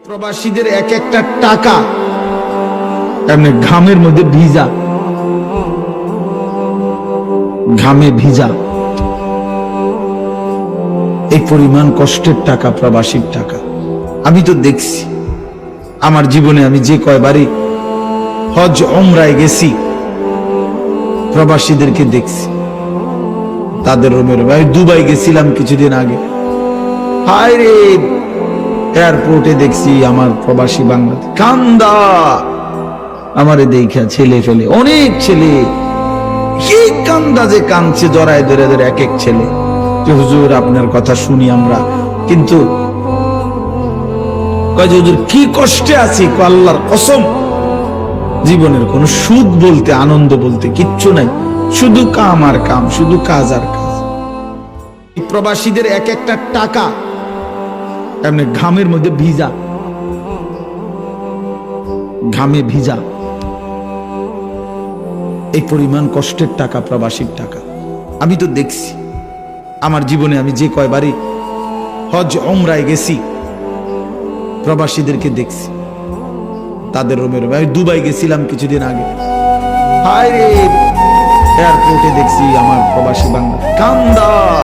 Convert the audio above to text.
প্রবাসীদের এক একটা টাকা এমনি ঘামের মধ্যে ভিজা, ঘামে ভিজা। এই পরিমাণ কষ্টের টাকা, প্রবাসীর টাকা। আমি তো দেখছি আমার জীবনে, আমি যে কয়বারই হজ ওমরায় গেছি, প্রবাসীদেরকে দেখছি তাদের রুমের। আমি দুবাই গেছিলাম কিছুদিন আগে, হায় রে, এয়ারপোর্টে দেখছি আমার প্রবাসী বাংলাদেশ কান্দা, আমারে দেখা ছেলে ফেলে, অনেক ছেলে কি কান্দা যে কাঁদছে, জড়ায় ধরে ধরে এক এক ছেলে, যে হুজুর আপনার কথা শুনি আমরা, কিন্তু কয় যে হুজুর কি কষ্টে আছি, আল্লাহর কসম জীবনের কোন সুখ বলতে, আনন্দ বলতে কিচ্ছু নাই, শুধু কাম আর কাম, শুধু কাজ আর কাজ। প্রবাসীদের এক একটা টাকা এমনি ঘামের মধ্যে ভিজা, ঘামে ভিজা। এই পরিমাণ কষ্টের টাকা, প্রবাসীর টাকা। আমি তো দেখছি আমার জীবনে, আমি যে কয়বারই হজ ওমরায় গেছি, প্রবাসীদেরকে দেখছি তাদের রুমের। আমি দুবাই গেছিলাম কিছুদিন আগে, হায় রে, এয়ারপোর্টে দেখছি আমার প্রবাসী বাংলাদেশ কান্দা।